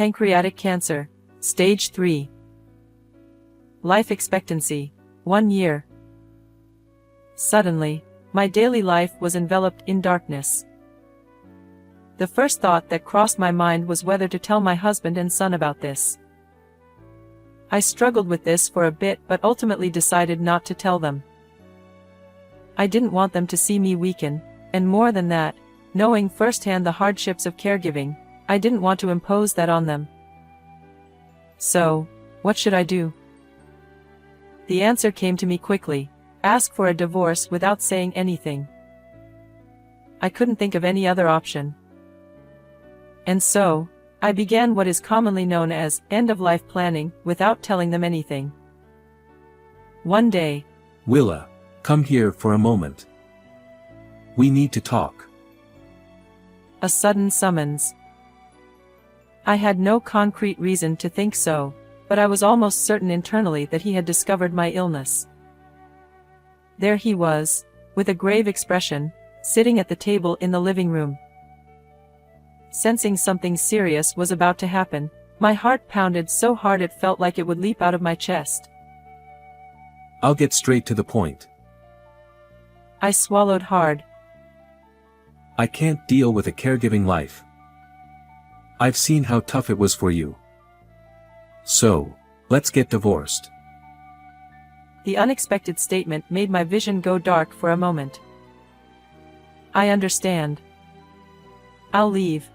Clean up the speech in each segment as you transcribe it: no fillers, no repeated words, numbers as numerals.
pancreatic cancer, stage 3. Life expectancy, 1 year. Suddenly, my daily life was enveloped in darkness. The first thought that crossed my mind was whether to tell my husband and son about this. I struggled with this for a bit but ultimately decided not to tell them. I didn't want them to see me weaken, and more than that, knowing firsthand the hardships of caregiving, I didn't want to impose that on them. So, what should I do? The answer came to me quickly: ask for a divorce without saying anything. I couldn't think of any other option. And so, I began what is commonly known as end-of-life planning without telling them anything. One day, Willa, come here for a moment. We need to talk. A sudden summons. I had no concrete reason to think so, but I was almost certain internally that he had discovered my illness. There he was, with a grave expression, sitting at the table in the living room. Sensing something serious was about to happen, my heart pounded so hard it felt like it would leap out of my chest. I'll get straight to the point. I swallowed hard. I can't deal with a caregiving life. I've seen how tough it was for you. So, let's get divorced. The unexpected statement made my vision go dark for a moment. I understand. I'll leave.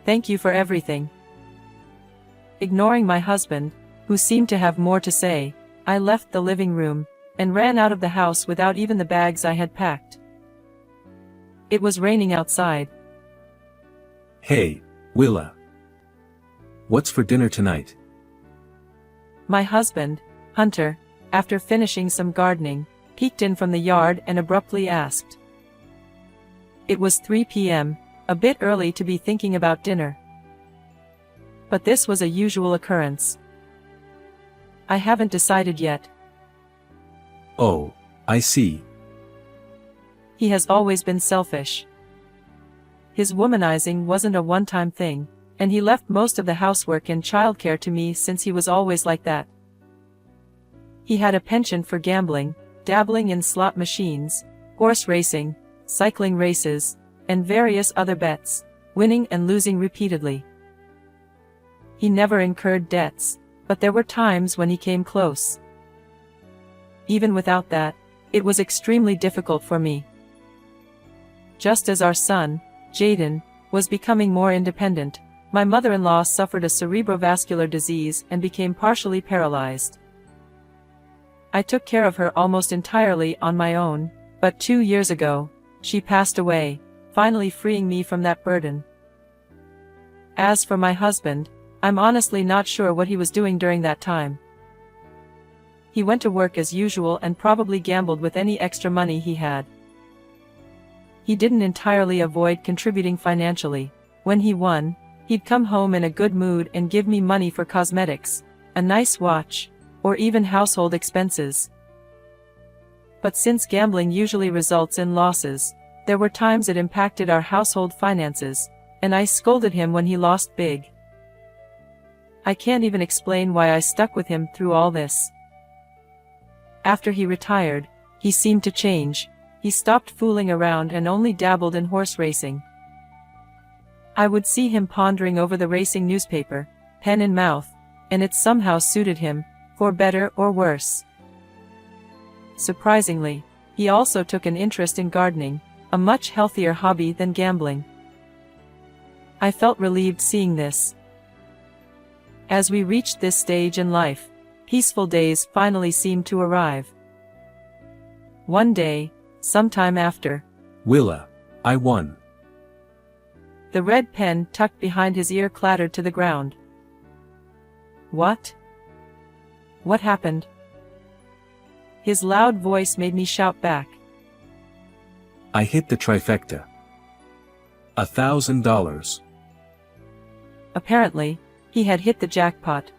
Thank you for everything. Ignoring my husband, who seemed to have more to say, I left the living room, and ran out of the house without even the bags I had packed. It was raining outside. Hey, Willa. What's for dinner tonight? My husband, Hunter, after finishing some gardening, peeked in from the yard and abruptly asked. It was 3 p.m., a bit early to be thinking about dinner. But this was a usual occurrence. I haven't decided yet. Oh, I see. He has always been selfish. His womanizing wasn't a one-time thing, and he left most of the housework and childcare to me since he was always like that. He had a penchant for gambling, dabbling in slot machines, horse racing, cycling races, and various other bets, winning and losing repeatedly. He never incurred debts, but there were times when he came close. Even without that, it was extremely difficult for me. Just as our son, Jaden, was becoming more independent, my mother-in-law suffered a cerebrovascular disease and became partially paralyzed. I took care of her almost entirely on my own, but 2 years ago, she passed away, finally freeing me from that burden. As for my husband, I'm honestly not sure what he was doing during that time. He went to work as usual and probably gambled with any extra money he had. He didn't entirely avoid contributing financially. When he won, he'd come home in a good mood and give me money for cosmetics, a nice watch, or even household expenses. But since gambling usually results in losses, there were times it impacted our household finances, and I scolded him when he lost big. I can't even explain why I stuck with him through all this. After he retired, he seemed to change. He stopped fooling around and only dabbled in horse racing. I would see him pondering over the racing newspaper, pen in mouth, and it somehow suited him, for better or worse. Surprisingly, he also took an interest in gardening, a much healthier hobby than gambling. I felt relieved seeing this. As we reached this stage in life, peaceful days finally seemed to arrive. One day, sometime after, Willa, I won. The red pen tucked behind his ear clattered to the ground. What? What happened? His loud voice made me shout back. I hit the trifecta. $1,000. Apparently, he had hit the jackpot.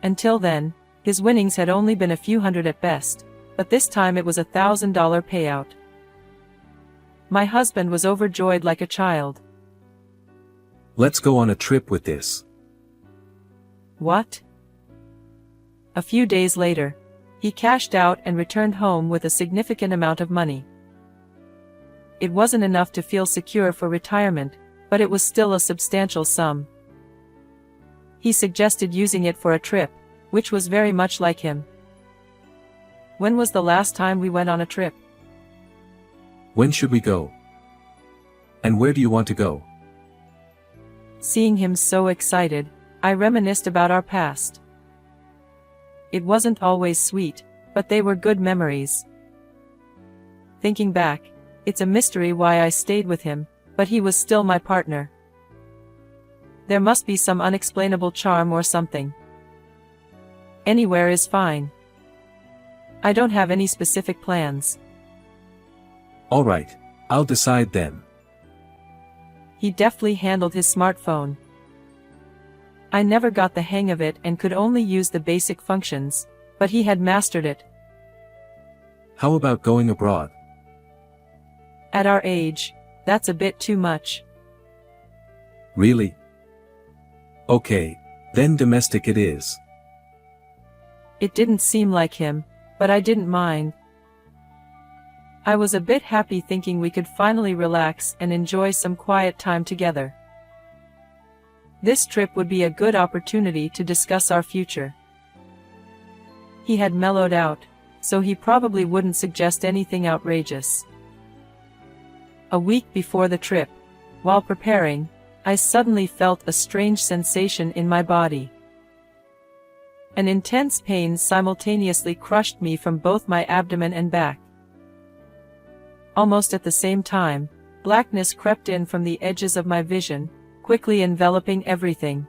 Until then, his winnings had only been a few hundred at best, but this time it was a $1,000 payout. My husband was overjoyed like a child. Let's go on a trip with this. What? A few days later, he cashed out and returned home with a significant amount of money. It wasn't enough to feel secure for retirement, but it was still a substantial sum. He suggested using it for a trip, which was very much like him. When was the last time we went on a trip? When should we go? And where do you want to go? Seeing him so excited, I reminisced about our past. It wasn't always sweet, but they were good memories. Thinking back, it's a mystery why I stayed with him, but he was still my partner. There must be some unexplainable charm or something. Anywhere is fine. I don't have any specific plans. All right, I'll decide then. He deftly handled his smartphone. I never got the hang of it and could only use the basic functions, but he had mastered it. How about going abroad? At our age, that's a bit too much. Really? Okay, then domestic it is. It didn't seem like him, but I didn't mind. I was a bit happy thinking we could finally relax and enjoy some quiet time together. This trip would be a good opportunity to discuss our future. He had mellowed out, so he probably wouldn't suggest anything outrageous. A week before the trip, while preparing, I suddenly felt a strange sensation in my body. An intense pain simultaneously crushed me from both my abdomen and back. Almost at the same time, blackness crept in from the edges of my vision, quickly enveloping everything.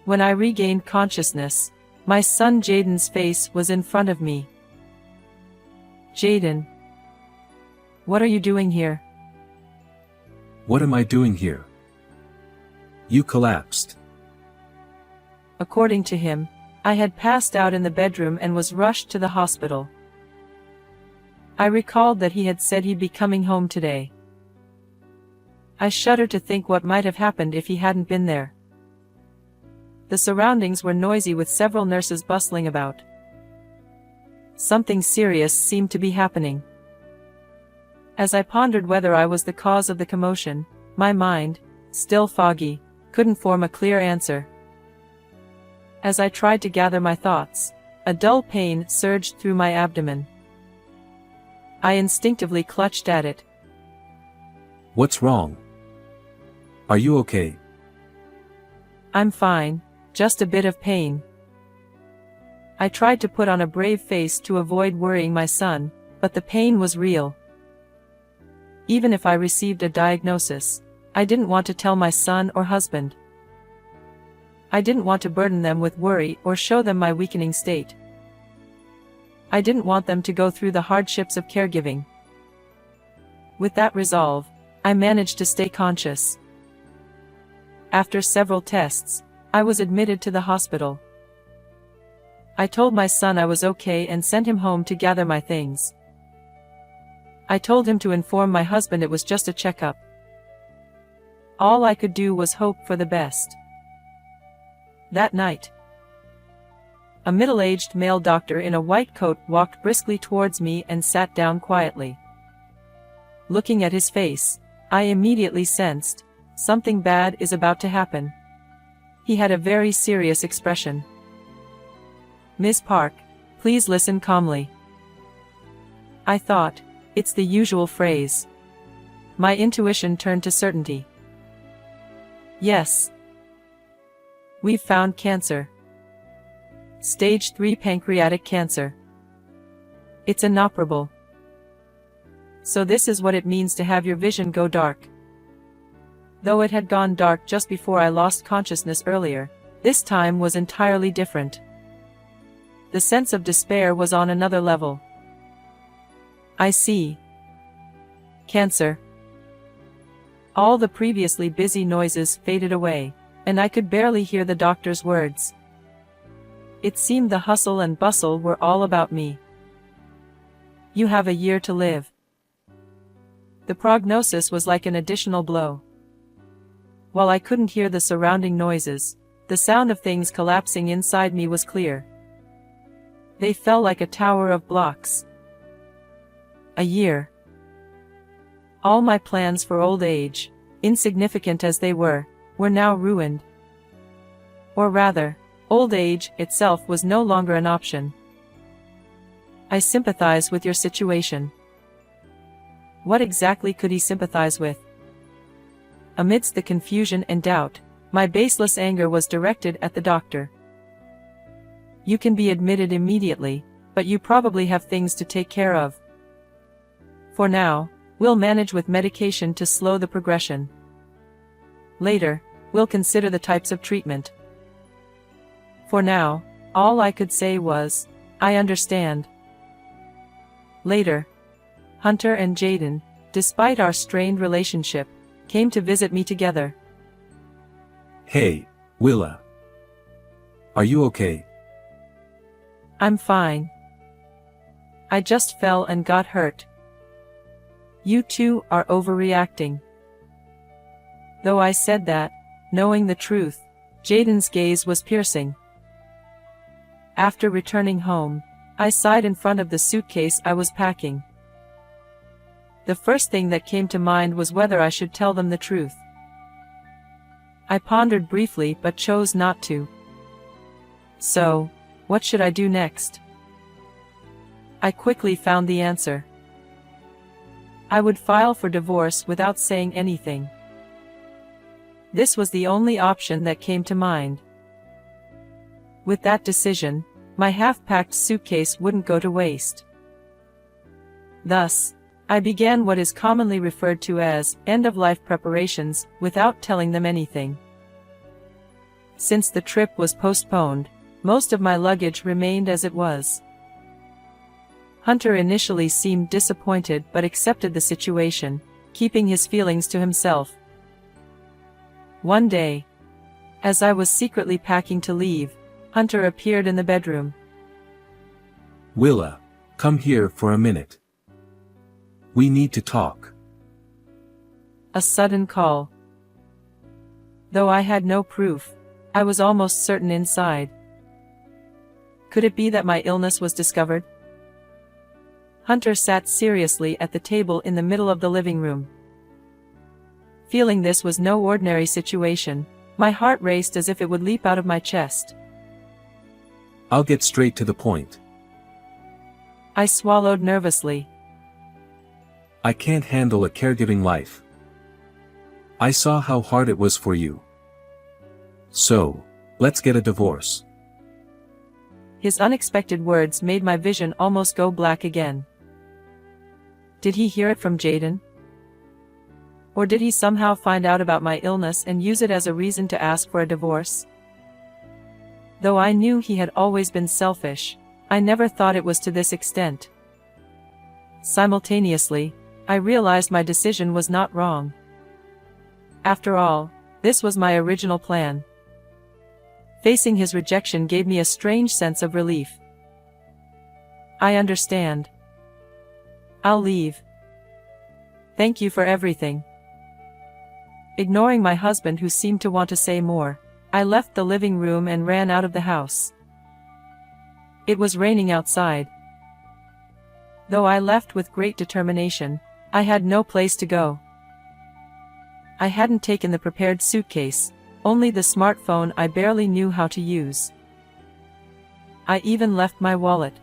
When I regained consciousness, my son Jaden's face was in front of me. Jaden, what are you doing here? What am I doing here? You collapsed. According to him, I had passed out in the bedroom and was rushed to the hospital. I recalled that he had said he'd be coming home today. I shuddered to think what might have happened if he hadn't been there. The surroundings were noisy with several nurses bustling about. Something serious seemed to be happening. As I pondered whether I was the cause of the commotion, my mind, still foggy, couldn't form a clear answer. As I tried to gather my thoughts, a dull pain surged through my abdomen. I instinctively clutched at it. What's wrong? Are you okay? I'm fine, just a bit of pain. I tried to put on a brave face to avoid worrying my son, but the pain was real. Even if I received a diagnosis, I didn't want to tell my son or husband. I didn't want to burden them with worry or show them my weakening state. I didn't want them to go through the hardships of caregiving. With that resolve, I managed to stay conscious. After several tests, I was admitted to the hospital. I told my son I was okay and sent him home to gather my things. I told him to inform my husband it was just a checkup. All I could do was hope for the best. That night, a middle-aged male doctor in a white coat walked briskly towards me and sat down quietly. Looking at his face, I immediately sensed, something bad is about to happen. He had a very serious expression. Ms. Park, please listen calmly. I thought, it's the usual phrase. My intuition turned to certainty. Yes. We've found cancer. Stage 3 pancreatic cancer. It's inoperable. So this is what it means to have your vision go dark. Though it had gone dark just before I lost consciousness earlier, this time was entirely different. The sense of despair was on another level. I see. Cancer. All the previously busy noises faded away, and I could barely hear the doctor's words. It seemed the hustle and bustle were all about me. You have a year to live. The prognosis was like an additional blow. while I couldn't hear the surrounding noises, the sound of things collapsing inside me was clear. They fell like a tower of blocks. A year. All my plans for old age, insignificant as they were now ruined. Or rather, old age itself was no longer an option. I sympathize with your situation. What exactly could he sympathize with? Amidst the confusion and doubt, my baseless anger was directed at the doctor. You can be admitted immediately, but you probably have things to take care of. For now, we'll manage with medication to slow the progression. Later, we'll consider the types of treatment. For now, all I could say was, I understand. Later, Hunter and Jaden, despite our strained relationship, came to visit me together. Hey, Willa. Are you okay? I'm fine. I just fell and got hurt. You two are overreacting. Though I said that, knowing the truth, Jaden's gaze was piercing. After returning home, I sighed in front of the suitcase I was packing. The first thing that came to mind was whether I should tell them the truth. I pondered briefly but chose not to. So, what should I do next? I quickly found the answer. I would file for divorce without saying anything. This was the only option that came to mind. With that decision, my half-packed suitcase wouldn't go to waste. Thus, I began what is commonly referred to as end-of-life preparations without telling them anything. Since the trip was postponed, most of my luggage remained as it was. Hunter initially seemed disappointed but accepted the situation, keeping his feelings to himself. One day, as I was secretly packing to leave, Hunter appeared in the bedroom. Willa, come here for a minute. We need to talk. A sudden call. Though I had no proof, I was almost certain inside. Could it be that my illness was discovered? Hunter sat seriously at the table in the middle of the living room. Feeling this was no ordinary situation, my heart raced as if it would leap out of my chest. I'll get straight to the point. I swallowed nervously. I can't handle a caregiving life. I saw how hard it was for you. So, let's get a divorce. His unexpected words made my vision almost go black again. Did he hear it from Jaden? Or did he somehow find out about my illness and use it as a reason to ask for a divorce? Though I knew he had always been selfish, I never thought it was to this extent. Simultaneously, I realized my decision was not wrong. After all, this was my original plan. Facing his rejection gave me a strange sense of relief. I understand. I'll leave. Thank you for everything. Ignoring my husband who seemed to want to say more, I left the living room and ran out of the house. It was raining outside. Though I left with great determination, I had no place to go. I hadn't taken the prepared suitcase, only the smartphone I barely knew how to use. I even left my wallet.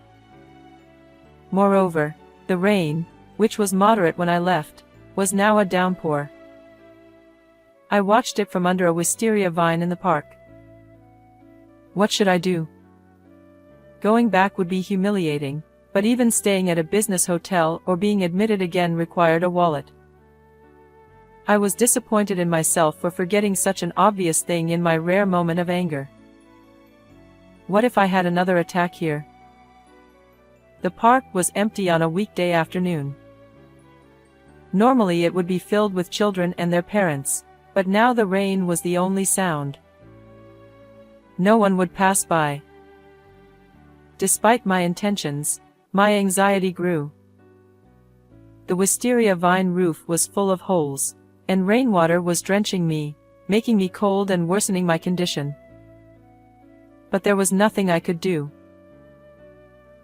Moreover, the rain, which was moderate when I left, was now a downpour. I watched it from under a wisteria vine in the park. What should I do? Going back would be humiliating, but even staying at a business hotel or being admitted again required a wallet. I was disappointed in myself for forgetting such an obvious thing in my rare moment of anger. What if I had another attack here? The park was empty on a weekday afternoon. Normally it would be filled with children and their parents, but now the rain was the only sound. No one would pass by. Despite my intentions, my anxiety grew. The wisteria vine roof was full of holes, and rainwater was drenching me, making me cold and worsening my condition. But there was nothing I could do.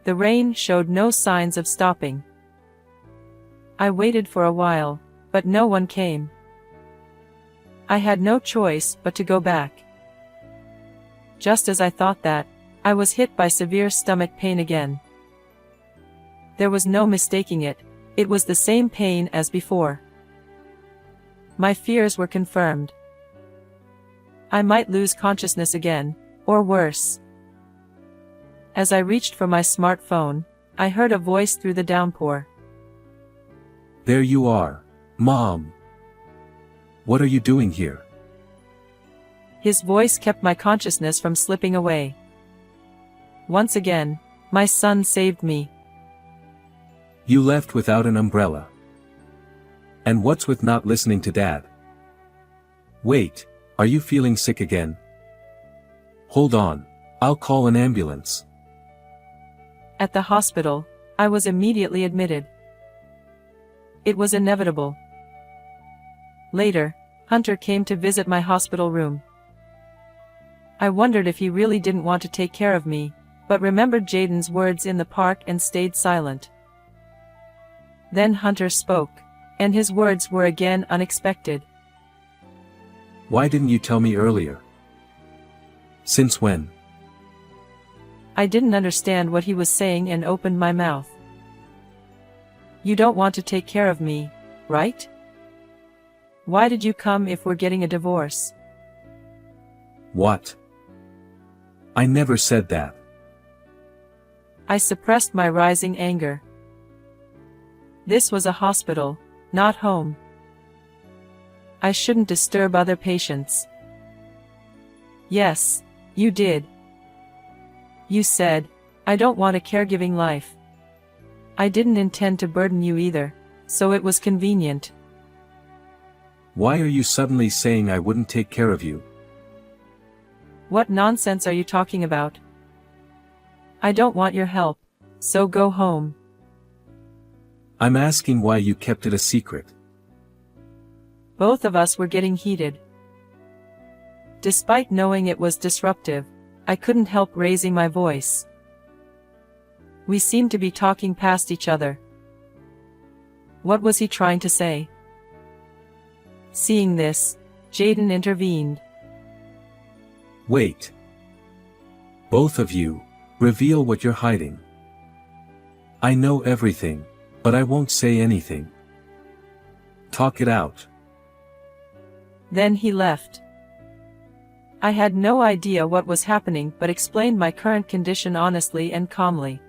The rain showed no signs of stopping. I waited for a while, but no one came. I had no choice but to go back. Just as I thought that, I was hit by severe stomach pain again. There was no mistaking it, it was the same pain as before. My fears were confirmed. I might lose consciousness again, or worse. As I reached for my smartphone, I heard a voice through the downpour. There you are, Mom. What are you doing here? His voice kept my consciousness from slipping away. Once again, my son saved me. You left without an umbrella. And what's with not listening to Dad? Wait, are you feeling sick again? Hold on, I'll call an ambulance. At the hospital, I was immediately admitted. It was inevitable. Later, Hunter came to visit my hospital room. I wondered if he really didn't want to take care of me, but remembered Jaden's words in the park and stayed silent. Then Hunter spoke, and his words were again unexpected. Why didn't you tell me earlier? Since when? I didn't understand what he was saying and opened my mouth. You don't want to take care of me, right? Why did you come if we're getting a divorce? What? I never said that. I suppressed my rising anger. This was a hospital, not home. I shouldn't disturb other patients. Yes, you did. You said, I don't want a caregiving life. I didn't intend to burden you either, so it was convenient. Why are you suddenly saying I wouldn't take care of you? What nonsense are you talking about? I don't want your help, so go home. I'm asking why you kept it a secret. Both of us were getting heated. Despite knowing it was disruptive, I couldn't help raising my voice. We seemed to be talking past each other. What was he trying to say? Seeing this, Jaden intervened. Wait. Both of you, reveal what you're hiding. I know everything, but I won't say anything. Talk it out. Then he left. I had no idea what was happening but explained my current condition honestly and calmly.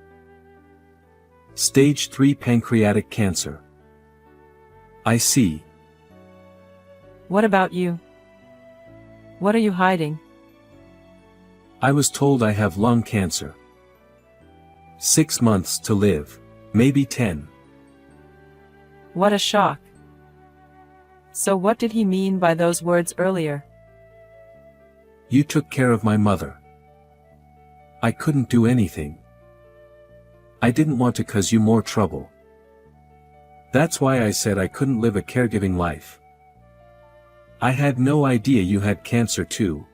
Stage 3 pancreatic cancer. I see. What about you? What are you hiding? I was told I have lung cancer. 6 months to live, maybe 10. What a shock. So what did he mean by those words earlier? You took care of my mother. I couldn't do anything. I didn't want to cause you more trouble. That's why I said I couldn't live a caregiving life. I had no idea you had cancer too.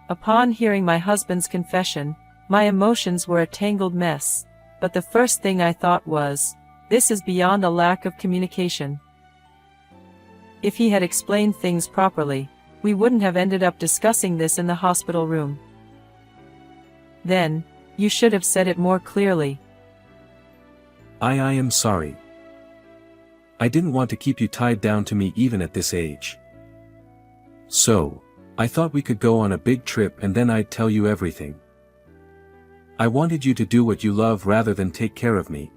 Upon hearing my husband's confession, my emotions were a tangled mess, but the first thing I thought was, this is beyond a lack of communication. If he had explained things properly, we wouldn't have ended up discussing this in the hospital room. Then, you should have said it more clearly. I am sorry. I didn't want to keep you tied down to me even at this age. So, I thought we could go on a big trip and then I'd tell you everything. I wanted you to do what you love rather than take care of me.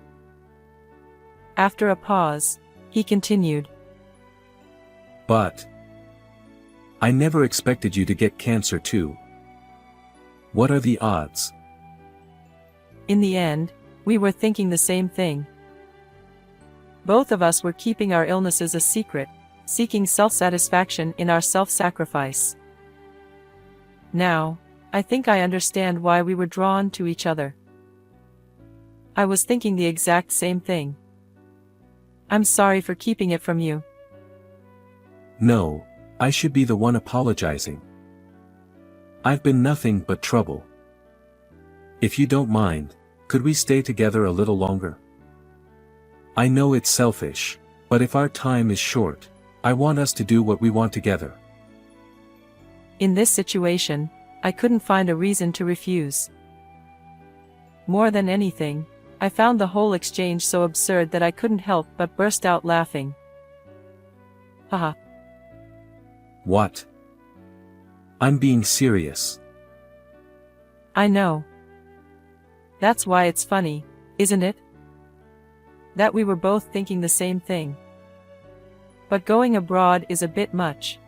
After a pause, he continued. But I never expected you to get cancer too. What are the odds? In the end, we were thinking the same thing. Both of us were keeping our illnesses a secret, seeking self-satisfaction in our self-sacrifice. Now, I think I understand why we were drawn to each other. I was thinking the exact same thing. I'm sorry for keeping it from you. No, I should be the one apologizing. I've been nothing but trouble. If you don't mind, could we stay together a little longer? I know it's selfish, but if our time is short, I want us to do what we want together. In this situation, I couldn't find a reason to refuse. More than anything, I found the whole exchange so absurd that I couldn't help but burst out laughing. Haha. What? I'm being serious. I know. That's why it's funny, isn't it? That we were both thinking the same thing. But going abroad is a bit much.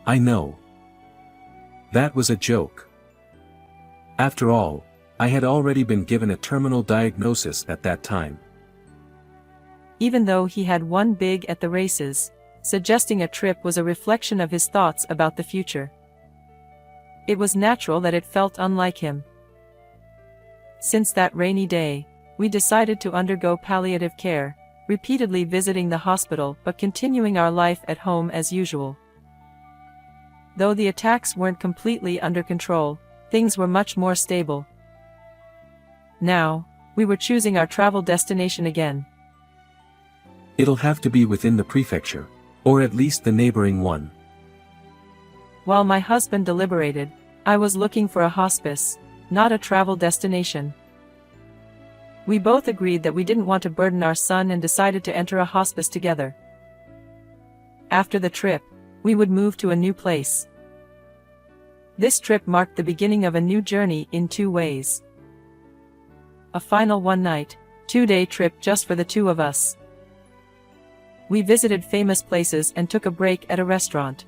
I know. That was a joke. After all, I had already been given a terminal diagnosis at that time. Even though he had won big at the races, suggesting a trip was a reflection of his thoughts about the future. It was natural that it felt unlike him. Since that rainy day, we decided to undergo palliative care, repeatedly visiting the hospital but continuing our life at home as usual. Though the attacks weren't completely under control, things were much more stable. Now, we were choosing our travel destination again. It'll have to be within the prefecture, or at least the neighboring one. While my husband deliberated, I was looking for a hospice, not a travel destination. We both agreed that we didn't want to burden our son and decided to enter a hospice together. After the trip, we would move to a new place. This trip marked the beginning of a new journey in two ways. A final one-night, 2-day trip just for the two of us. We visited famous places and took a break at a restaurant.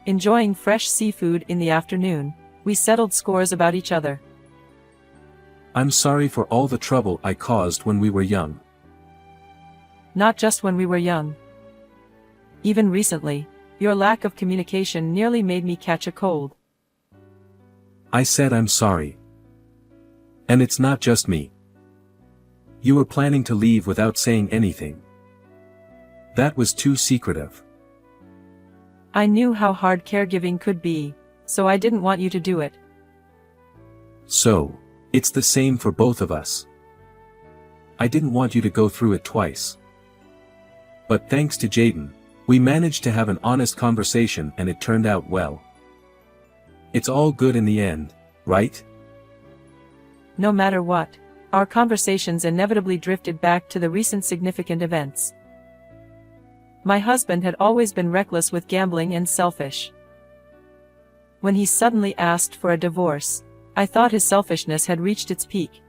Enjoying fresh seafood in the afternoon, we settled scores about each other. I'm sorry for all the trouble I caused when we were young. Not just when we were young. Even recently, your lack of communication nearly made me catch a cold. I said I'm sorry. And it's not just me. You were planning to leave without saying anything. That was too secretive. I knew how hard caregiving could be, so I didn't want you to do it. So, it's the same for both of us. I didn't want you to go through it twice. But thanks to Jaden, we managed to have an honest conversation and it turned out well. It's all good in the end, right? No matter what, our conversations inevitably drifted back to the recent significant events. My husband had always been reckless with gambling and selfish. When he suddenly asked for a divorce, I thought his selfishness had reached its peak.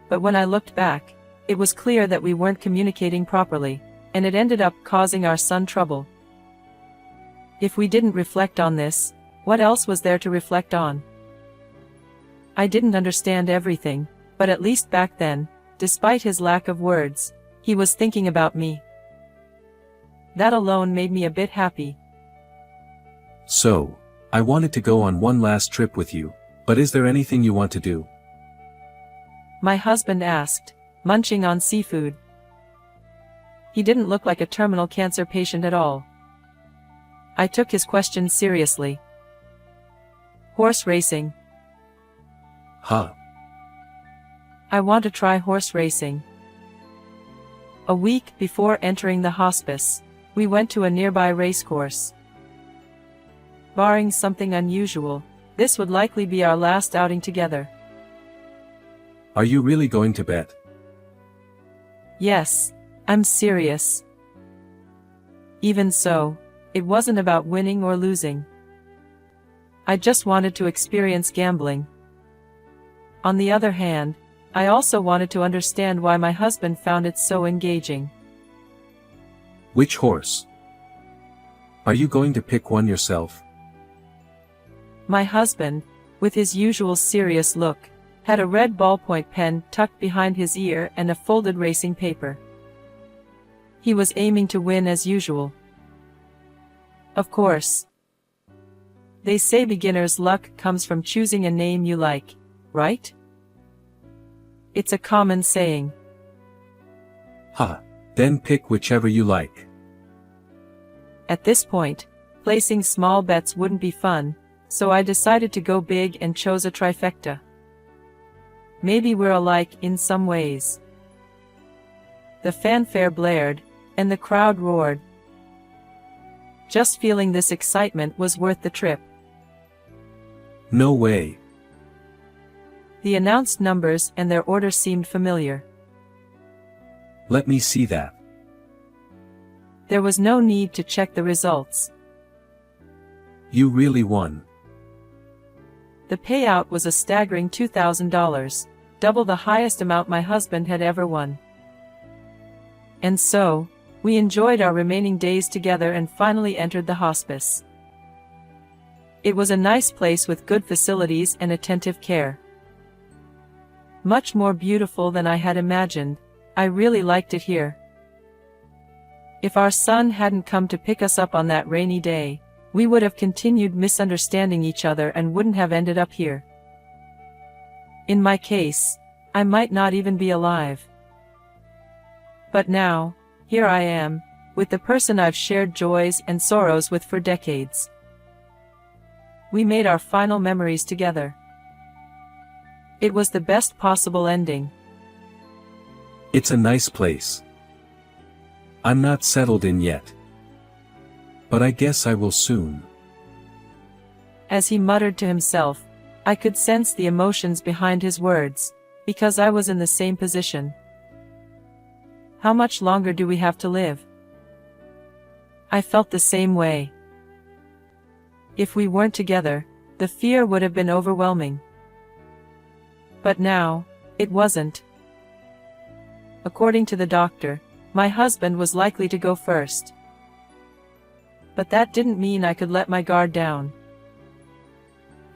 But when I looked back, it was clear that we weren't communicating properly, and it ended up causing our son trouble. If we didn't reflect on this, what else was there to reflect on? I didn't understand everything, but at least back then, despite his lack of words, he was thinking about me. That alone made me a bit happy. So, I wanted to go on one last trip with you, but is there anything you want to do? My husband asked, munching on seafood. He didn't look like a terminal cancer patient at all. I took his question seriously. Horse racing. Huh. I want to try horse racing. A week before entering the hospice, we went to a nearby racecourse. Barring something unusual, this would likely be our last outing together. Are you really going to bet? Yes, I'm serious. Even so, it wasn't about winning or losing. I just wanted to experience gambling. On the other hand, I also wanted to understand why my husband found it so engaging. Which horse? Are you going to pick one yourself? My husband, with his usual serious look, had a red ballpoint pen tucked behind his ear and a folded racing paper. He was aiming to win as usual. Of course. They say beginner's luck comes from choosing a name you like, right? It's a common saying. Then pick whichever you like. At this point, placing small bets wouldn't be fun, so I decided to go big and chose a trifecta. Maybe we're alike in some ways. The fanfare blared, and the crowd roared. Just feeling this excitement was worth the trip. No way. The announced numbers and their order seemed familiar. Let me see that. There was no need to check the results. You really won. The payout was a staggering $2,000, double the highest amount my husband had ever won. And so, we enjoyed our remaining days together and finally entered the hospice. It was a nice place with good facilities and attentive care. Much more beautiful than I had imagined. I really liked it here. If our son hadn't come to pick us up on that rainy day, we would have continued misunderstanding each other and wouldn't have ended up here. In my case, I might not even be alive. But now, here I am, with the person I've shared joys and sorrows with for decades. We made our final memories together. It was the best possible ending. It's a nice place. I'm not settled in yet. But I guess I will soon. As he muttered to himself, I could sense the emotions behind his words, because I was in the same position. How much longer do we have to live? I felt the same way. If we weren't together, the fear would have been overwhelming. But now, it wasn't. According to the doctor, my husband was likely to go first. But that didn't mean I could let my guard down.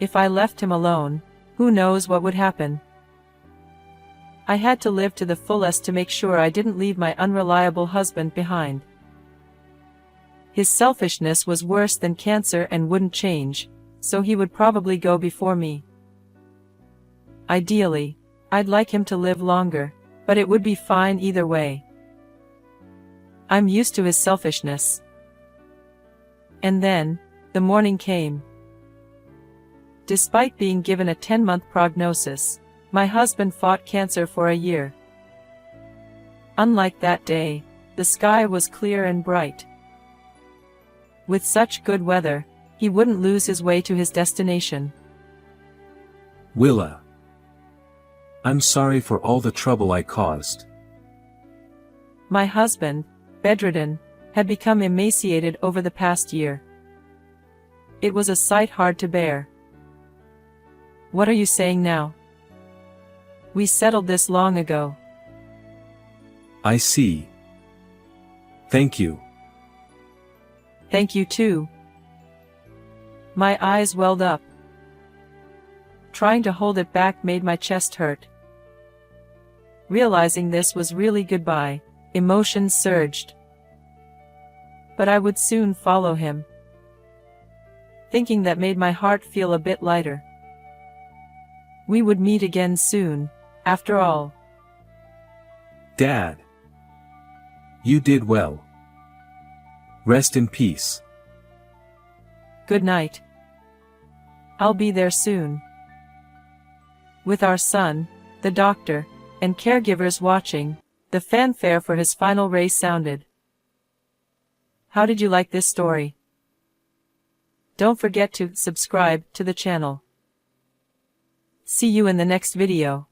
If I left him alone, who knows what would happen? I had to live to the fullest to make sure I didn't leave my unreliable husband behind. His selfishness was worse than cancer and wouldn't change, so he would probably go before me. Ideally, I'd like him to live longer, but it would be fine either way. I'm used to his selfishness. And then, the morning came. Despite being given a 10-month prognosis, my husband fought cancer for a year. Unlike that day, the sky was clear and bright. With such good weather, he wouldn't lose his way to his destination. Willa. I'm sorry for all the trouble I caused. My husband, bedridden, had become emaciated over the past year. It was a sight hard to bear. What are you saying now? We settled this long ago. I see. Thank you. Thank you too. My eyes welled up. Trying to hold it back made my chest hurt. Realizing this was really goodbye, emotions surged. But I would soon follow him. Thinking that made my heart feel a bit lighter. We would meet again soon, after all. Dad. You did well. Rest in peace. Good night. I'll be there soon. With our son, the doctor, and caregivers watching, the fanfare for his final race sounded. How did you like this story? Don't forget to subscribe to the channel. See you in the next video.